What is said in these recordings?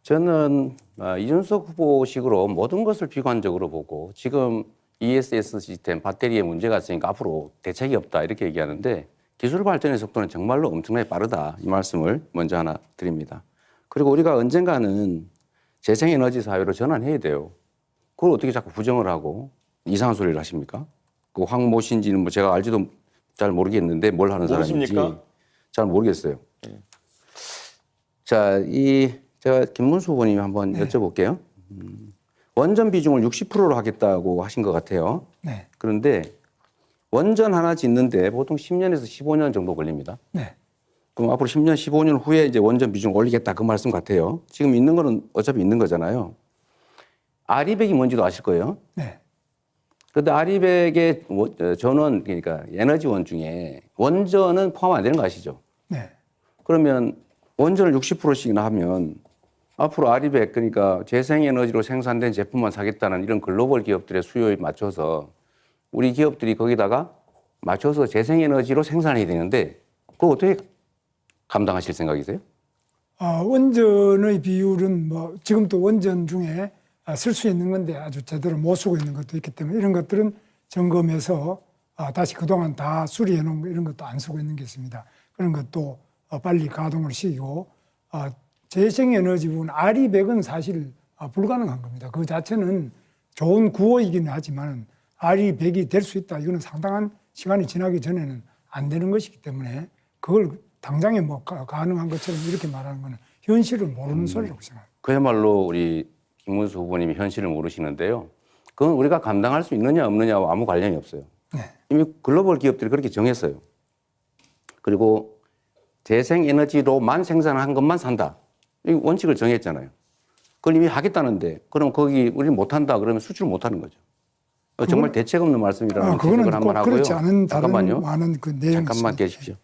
저는 이준석 후보식으로 모든 것을 비관적으로 보고 지금 ESS 시스템 배터리에 문제가 있으니까 앞으로 대책이 없다 이렇게 얘기하는데 기술 발전의 속도는 정말로 엄청나게 빠르다 이 말씀을 먼저 하나 드립니다. 그리고 우리가 언젠가는 재생에너지 사회로 전환해야 돼요. 그걸 어떻게 자꾸 부정을 하고 이상한 소리를 하십니까? 그 황모 씨인지는 뭐 제가 알지도 잘 모르겠는데 뭘 하는 사람인지 잘 모르겠어요. 자, 제가 김문수 후보님이 한번 여쭤볼게요. 원전 비중을 60%로 하겠다고 하신 것 같아요. 네. 그런데 원전 하나 짓는데 보통 10년에서 15년 정도 걸립니다. 네. 그럼 앞으로 10년, 15년 후에 이제 원전 비중 올리겠다 그 말씀 같아요. 지금 있는 거는 어차피 있는 거잖아요. 아리백이 뭔지도 아실 거예요. 네. 그런데 아리백의 전원, 그러니까 에너지원 중에 원전은 포함 안 되는 거 아시죠? 네. 그러면 원전을 60%씩이나 하면 앞으로 아리백, 그러니까 재생에너지로 생산된 제품만 사겠다는 이런 글로벌 기업들의 수요에 맞춰서 우리 기업들이 거기다가 맞춰서 재생에너지로 생산해야 되는데 그거 어떻게 감당하실 생각이세요? 원전의 비율은 뭐 지금도 원전 중에 쓸 수 있는 건데 아주 제대로 못 쓰고 있는 것도 있기 때문에 이런 것들은 점검해서 다시 그동안 다 수리해 놓은 거 이런 것도 안 쓰고 있는 게 있습니다. 그런 것도 빨리 가동을 시키고 재생에너지 부분 아리백은 사실 불가능한 겁니다. 그 자체는 좋은 구호이기는 하지만 아리백이 될 수 있다. 이거는 상당한 시간이 지나기 전에는 안 되는 것이기 때문에 그걸 당장에 뭐 가능한 것처럼 이렇게 말하는 거는 현실을 모르는 소리라고 생각합니다. 그야말로 우리 김문수 후보님이 현실을 모르시는데요. 그건 우리가 감당할 수 있느냐 없느냐와 아무 관련이 없어요. 네. 이미 글로벌 기업들이 그렇게 정했어요. 그리고 재생에너지로만 생산한 것만 산다. 이 원칙을 정했잖아요. 그걸 이미 하겠다는데 그럼 거기 우리는 못한다 그러면 수출을 못하는 거죠. 정말 대책 없는 말씀이라는 지적을 한번 하고요. 그렇지 않은 잠깐만요. 많은 그 내용이 잠깐만 있습니다. 계십시오.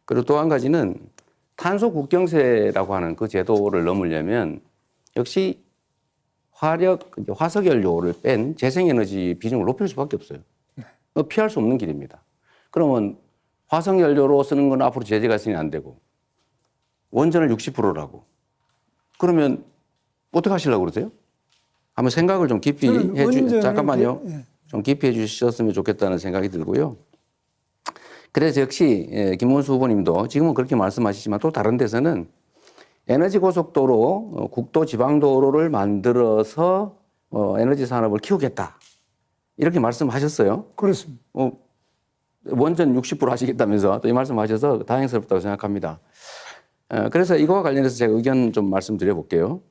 그리고 또 한 가지는 탄소 국경세라고 하는 그 제도를 넘으려면 역시 화석 연료를 뺀 재생에너지 비중을 높일 수밖에 없어요. 피할 수 없는 길입니다. 그러면 화석 연료로 쓰는 건 앞으로 제재가 있으니 안 되고 원전을 60%라고 그러면 어떻게 하시려고 그러세요? 한번 생각을 좀 깊이 잠깐만요. 좀 깊이 해주셨으면 좋겠다는 생각이 들고요. 그래서 역시 김문수 후보님도 지금은 그렇게 말씀하시지만 또 다른 데서는 에너지 고속도로, 국도 지방도로를 만들어서 에너지 산업을 키우겠다. 이렇게 말씀하셨어요. 그렇습니다. 원전 60% 하시겠다면서 또 이 말씀하셔서 다행스럽다고 생각합니다. 그래서 이거와 관련해서 제가 의견 좀 말씀드려 볼게요.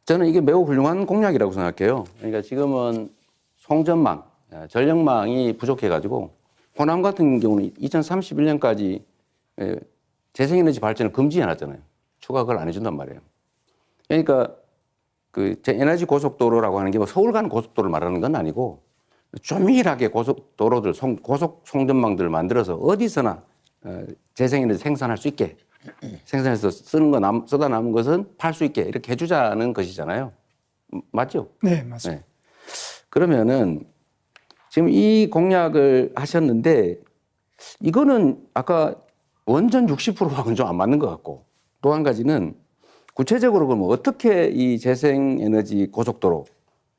저는 이게 매우 훌륭한 공약이라고 생각해요. 그러니까 지금은 송전망, 전력망이 부족해가지고 호남 같은 경우는 2031년까지 재생에너지 발전을 금지해 놨잖아요. 추가 그걸 안 해준단 말이에요. 그러니까 그 에너지 고속도로라고 하는 게 뭐 서울 가는 고속도로를 말하는 건 아니고 조밀하게 고속도로들, 고속 송전망들을 만들어서 어디서나 재생에너지 생산할 수 있게 생산해서 쓰는 거 쓰다 남은 것은 팔 수 있게 이렇게 해주자는 것이잖아요. 맞죠? 네, 맞습니다. 네. 그러면은 지금 이 공약을 하셨는데 이거는 아까 원전 60%하고는 좀 안 맞는 것 같고 또 한 가지는 구체적으로 그러면 어떻게 이 재생에너지 고속도로,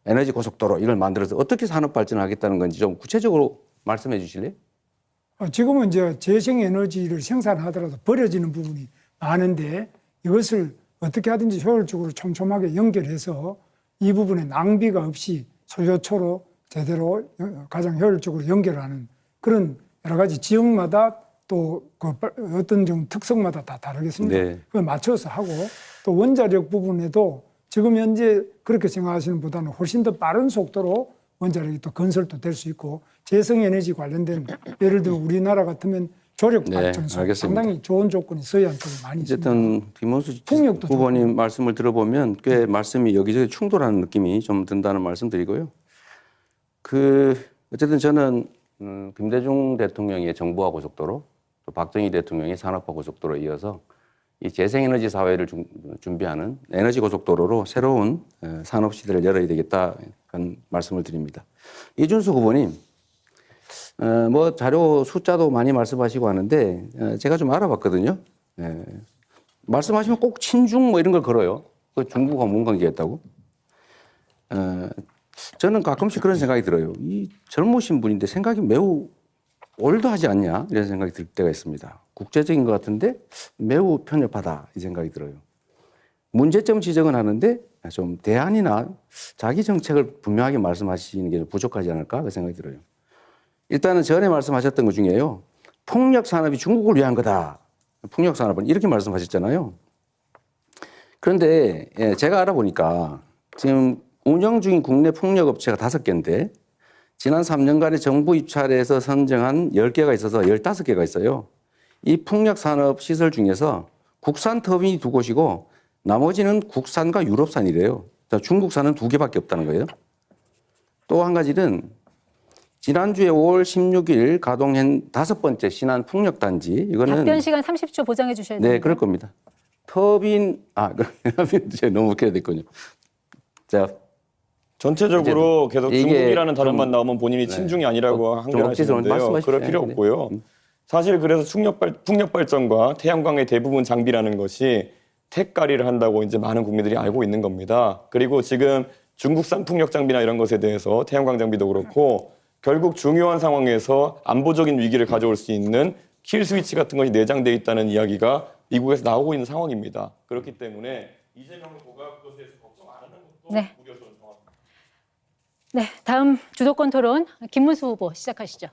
에너지 고속도로 이걸 만들어서 어떻게 산업 발전하겠다는 건지 좀 구체적으로 말씀해 주실래요? 지금은 이제 재생에너지를 생산하더라도 버려지는 부분이 많은데 이것을 어떻게 하든지 효율적으로 촘촘하게 연결해서 이 부분에 낭비가 없이 소요초로 제대로 가장 효율적으로 연결하는 그런 여러 가지 지역마다 또 그 어떤 좀 특성마다 다 다르겠습니다. 네. 그걸 맞춰서 하고 또 원자력 부분에도 지금 현재 그렇게 생각하시는 보다는 훨씬 더 빠른 속도로 원자력이 또 건설도 될 수 있고 재생에너지 관련된 예를 들어 우리나라 같으면 조력 발전소 상당히 좋은 조건이 서해안 쪽에 많이 있습니다. 어쨌든 김문수 후보님 말씀을 들어보면 꽤 말씀이 여기저기 충돌하는 느낌이 좀 든다는 말씀 드리고요. 어쨌든 저는 김대중 대통령의 정부화 고속도로 또 박정희 대통령의 산업화 고속도로에 이어서 이 재생에너지 사회를 준비하는 에너지 고속도로로 새로운 산업 시대를 열어야 되겠다 그런 말씀을 드립니다. 이준수 후보님, 뭐 자료 숫자도 많이 말씀하시고 하는데 제가 좀 알아봤거든요. 말씀하시면 꼭 친중 뭐 이런 걸 걸어요. 그 중국과 뭔 관계였다고? 저는 가끔씩 그런 생각이 들어요. 이 젊으신 분인데 생각이 매우 올드하지 않냐 이런 생각이 들 때가 있습니다. 국제적인 것 같은데 매우 편협하다 이 생각이 들어요. 문제점 지적은 하는데 좀 대안이나 자기 정책을 분명하게 말씀하시는 게 좀 부족하지 않을까 그 생각이 들어요. 일단은 전에 말씀하셨던 것 중에요. 폭력 산업이 중국을 위한 거다. 폭력 산업은 이렇게 말씀하셨잖아요. 그런데 제가 알아보니까 지금 운영 중인 국내 폭력 업체가 5개인데 지난 3년간의 정부 입찰에서 선정한 10개가 있어서 15개가 있어요. 이 폭력 산업 시설 중에서 국산 터빈이 2곳이고 나머지는 국산과 유럽산이래요. 중국산은 2개밖에 없다는 거예요. 또 한 가지는 지난주에 5월 16일 가동한 5번째 신안 폭력단지 이거는 답변 시간 30초 보장해 주셔야 됩니다. 네, 그럴 겁니다. 터빈 제가 너무 웃겨야 됐군요. 자, 전체적으로 계속 이게 중국이라는 단어만 좀, 나오면 본인이 네. 친중이 아니라고 좀 억지로 항변하시는데요. 말씀하십시오. 그럴 필요 네. 없고요. 사실 그래서 풍력 발전과 태양광의 대부분 장비라는 것이 택가리를 한다고 이제 많은 국민들이 알고 있는 겁니다. 그리고 지금 중국산 풍력 장비나 이런 것에 대해서 태양광 장비도 그렇고 결국 중요한 상황에서 안보적인 위기를 가져올 수 있는 킬 스위치 같은 것이 내장되어 있다는 이야기가 미국에서 나오고 있는 상황입니다. 그렇기 때문에 이재명 후보가 그것에 대해서 걱정 안 하는 것도 네. 우려스러운 상황입니다. 네, 다음 주도권 토론 김문수 후보 시작하시죠.